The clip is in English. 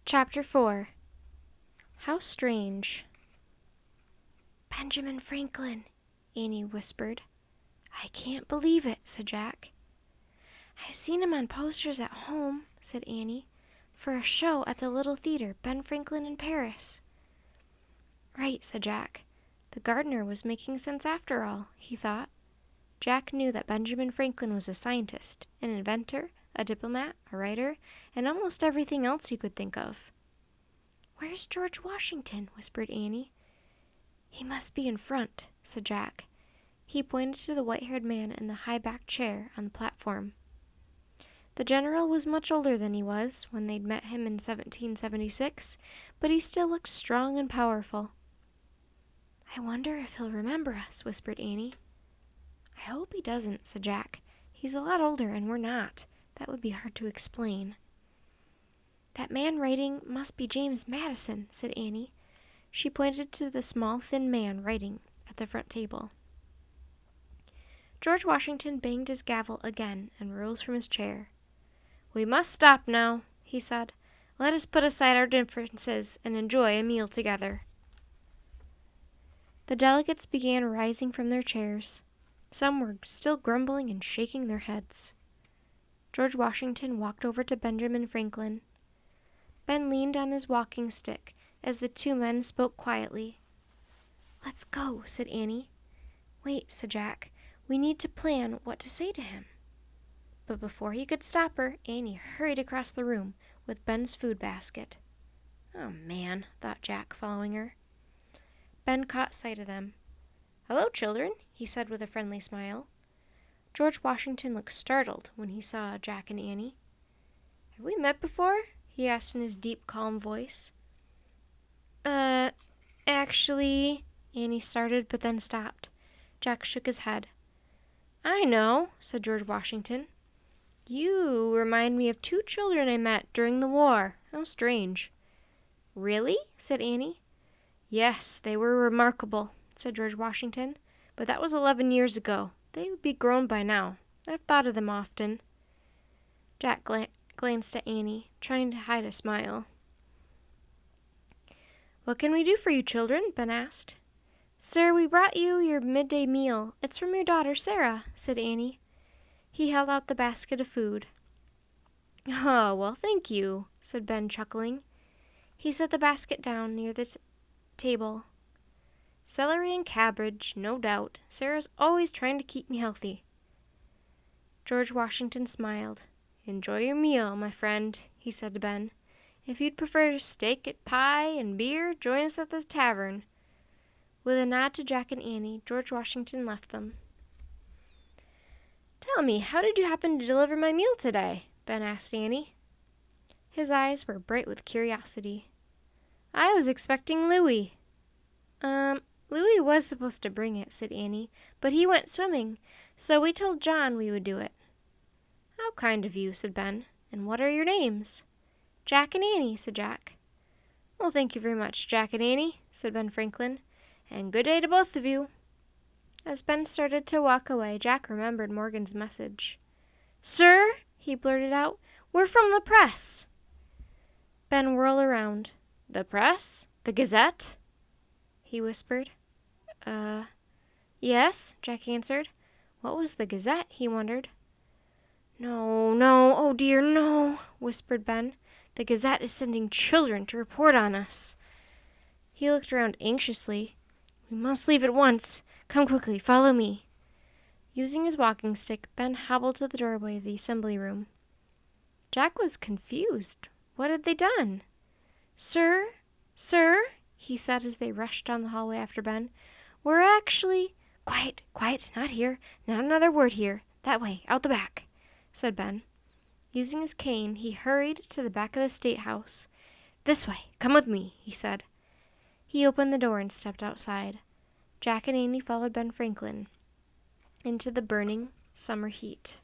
Chapter 4. How Strange. "Benjamin Franklin," Annie whispered. "I can't believe it," said Jack. "I've seen him on posters at home," said Annie, "for a show at the Little Theater, Ben Franklin in Paris." "Right," said Jack. The gardener was making sense after all, he thought. Jack knew that Benjamin Franklin was a scientist, an inventor, a diplomat, a writer, and almost everything else you could think of. "Where's George Washington?" whispered Annie. "He must be in front," said Jack. He pointed to the white-haired man in the high-backed chair on the platform. The general was much older than he was when they'd met him in 1776, but he still looked strong and powerful. "I wonder if he'll remember us," whispered Annie. "I hope he doesn't," said Jack. "He's a lot older and we're not. That would be hard to explain." "That man writing must be James Madison," said Annie. She pointed to the small, thin man writing at the front table. George Washington banged his gavel again and rose from his chair. "We must stop now," he said. "Let us put aside our differences and enjoy a meal together." The delegates began rising from their chairs. Some were still grumbling and shaking their heads. George Washington walked over to Benjamin Franklin. Ben leaned on his walking stick as the two men spoke quietly. "Let's go," said Annie. "Wait," said Jack. "We need to plan what to say to him." But before he could stop her, Annie hurried across the room with Ben's food basket. "Oh, man," thought Jack, following her. Ben caught sight of them. "Hello, children," he said with a friendly smile. George Washington looked startled when he saw Jack and Annie. "Have we met before?" he asked in his deep, calm voice. Actually," Annie started, but then stopped. Jack shook his head. "I know," said George Washington. "You remind me of two children I met during the war. How strange." "Really?" said Annie. "Yes, they were remarkable," said George Washington. "But that was 11 years ago. They would be grown by now. I've thought of them often." Jack glanced at Annie, trying to hide a smile. "What can we do for you, children?" Ben asked. "Sir, we brought you your midday meal. It's from your daughter, Sarah," said Annie. He held out the basket of food. "Oh, well, thank you," said Ben, chuckling. He set the basket down near the table. "Celery and cabbage, no doubt. Sarah's always trying to keep me healthy." George Washington smiled. "Enjoy your meal, my friend," he said to Ben. "If you'd prefer steak, pie, and beer, join us at the tavern." With a nod to Jack and Annie, George Washington left them. "Tell me, how did you happen to deliver my meal today?" Ben asked Annie. His eyes were bright with curiosity. "I was expecting Louis." Louis was supposed to bring it," said Annie, "but he went swimming, so we told John we would do it." "How kind of you," said Ben. "And what are your names?" "Jack and Annie," said Jack. "Well, thank you very much, Jack and Annie," said Ben Franklin, "and good day to both of you." As Ben started to walk away, Jack remembered Morgan's message. "Sir," he blurted out, "we're from the press." Ben whirled around. "The press? The Gazette?" he whispered. Yes," Jack answered. What was the Gazette, he wondered. No, oh dear, no," whispered Ben. "The Gazette is sending children to report on us." He looked around anxiously. "We must leave at once. Come quickly, follow me." Using his walking stick, Ben hobbled to the doorway of the assembly room. Jack was confused. What had they done? Sir, he said as they rushed down the hallway after Ben. "We're actually—" Quiet, not here. Not another word here. That way, out the back," said Ben. Using his cane, he hurried to the back of the State House. "This way, come with me," he said. He opened the door and stepped outside. Jack and Annie followed Ben Franklin into the burning summer heat.